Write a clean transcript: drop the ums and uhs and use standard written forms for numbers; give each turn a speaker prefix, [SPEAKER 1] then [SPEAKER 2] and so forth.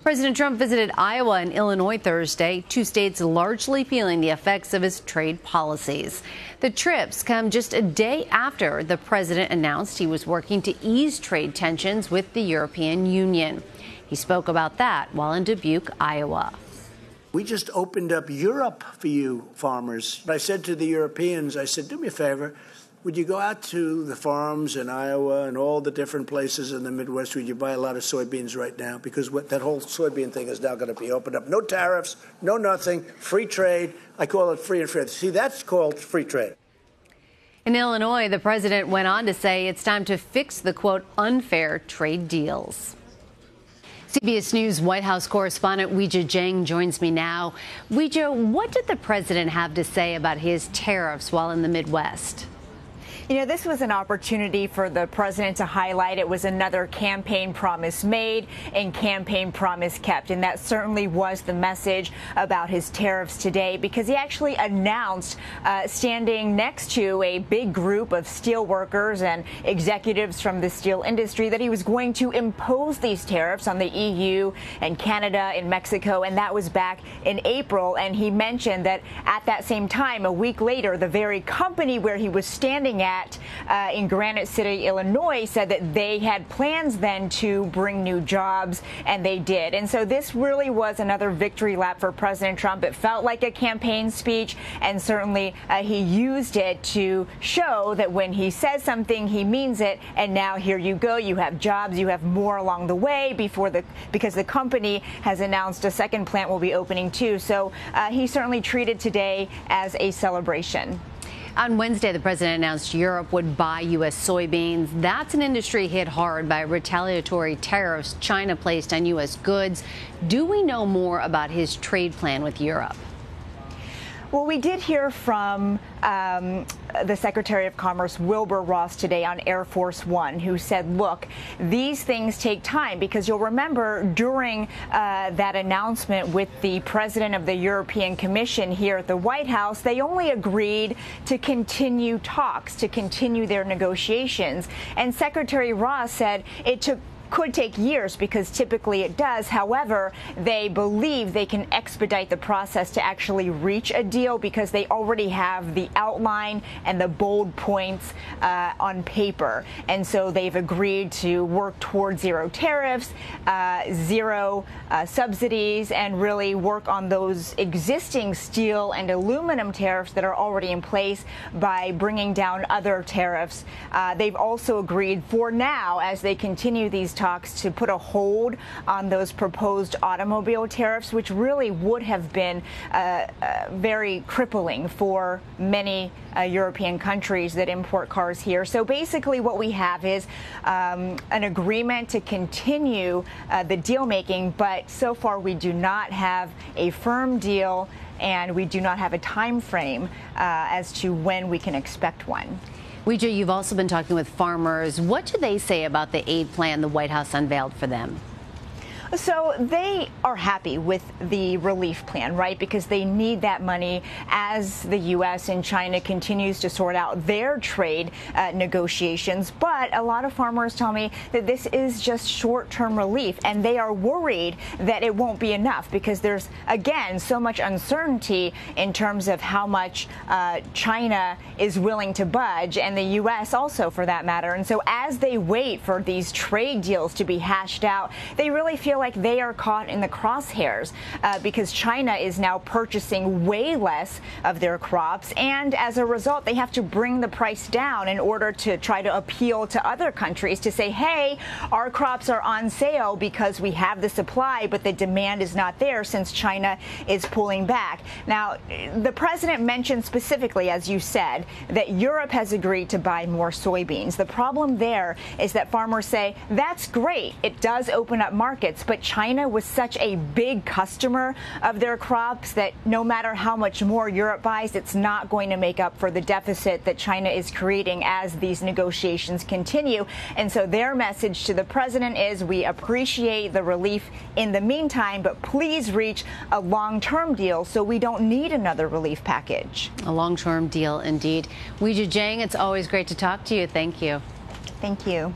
[SPEAKER 1] President Trump visited Iowa and Illinois Thursday, two states largely feeling the effects of his trade policies. The trips come just a day after the president announced he was working to ease trade tensions with the European Union. He spoke about that while in Dubuque, Iowa.
[SPEAKER 2] We just opened up Europe for you farmers. I said to the Europeans, I said, do me a favor. Would you go out to the farms in Iowa and all the different places in the Midwest? Would you buy a lot of soybeans right now? Because that whole soybean thing is now going to be opened up. No tariffs, no nothing, free trade. I call it free and fair. See, that's called free trade.
[SPEAKER 1] In Illinois, the president went on to say it's time to fix the, quote, unfair trade deals. CBS News White House correspondent Weijia Jiang joins me now. Weijia, what did the president have to say about his tariffs while in the Midwest?
[SPEAKER 3] You know, this was an opportunity for the president to highlight it was another campaign promise made and campaign promise kept. And that certainly was the message about his tariffs today, because he actually announced standing next to a big group of steel workers and executives from the steel industry that he was going to impose these tariffs on the EU and Canada and Mexico. And that was back in April. And he mentioned that at that same time, a week later, the very company where he was standing at in Granite City, Illinois, said that they had plans then to bring new jobs, and they did. And so this really was another victory lap for President Trump. It felt like a campaign speech, and certainly he used it to show that when he says something, he means it. And now here you go. You have jobs. You have more along the way because the company has announced a second plant will be opening too. So he certainly treated today as a celebration.
[SPEAKER 1] On Wednesday, the president announced Europe would buy U.S. soybeans. That's an industry hit hard by retaliatory tariffs China placed on U.S. goods. Do we know more about his trade plan with Europe?
[SPEAKER 3] Well, we did hear from the Secretary of Commerce, Wilbur Ross, today on Air Force One, who said, look, these things take time, because you'll remember during that announcement with the president of the European Commission here at the White House, they only agreed to continue talks, to continue their negotiations. And Secretary Ross said it could take years, because typically it does. However, they believe they can expedite the process to actually reach a deal, because they already have the outline and the bold points on paper. And so they've agreed to work towards zero tariffs, zero subsidies, and really work on those existing steel and aluminum tariffs that are already in place by bringing down other tariffs. They've also agreed for now, as they continue these talks, to put a hold on those proposed automobile tariffs, which really would have been very crippling for many European countries that import cars here. So basically what we have is an agreement to continue the deal making, but so far we do not have a firm deal, and we do not have a time frame as to when we can expect one.
[SPEAKER 1] Weijia, you've also been talking with farmers. What do they say about the aid plan the White House unveiled for them?
[SPEAKER 3] So they are happy with the relief plan, right? Because they need that money as the U.S. and China continues to sort out their trade negotiations. But a lot of farmers tell me that this is just short-term relief, and they are worried that it won't be enough, because there's, again, so much uncertainty in terms of how much China is willing to budge, and the U.S. also, for that matter. And so as they wait for these trade deals to be hashed out, they really feel like they are caught in the crosshairs because China is now purchasing way less of their crops, and as a result they have to bring the price down in order to try to appeal to other countries to say, hey, our crops are on sale because we have the supply, but the demand is not there since China is pulling back. Now, the president mentioned specifically, as you said, that Europe has agreed to buy more soybeans. The problem there is that farmers say that's great, it does open up markets, but China was such a big customer of their crops that no matter how much more Europe buys, it's not going to make up for the deficit that China is creating as these negotiations continue. And so their message to the president is, we appreciate the relief in the meantime, but please reach a long-term deal so we don't need another relief package.
[SPEAKER 1] A long-term deal indeed. Weijia Jiang, it's always great to talk to you. Thank you.
[SPEAKER 3] Thank you.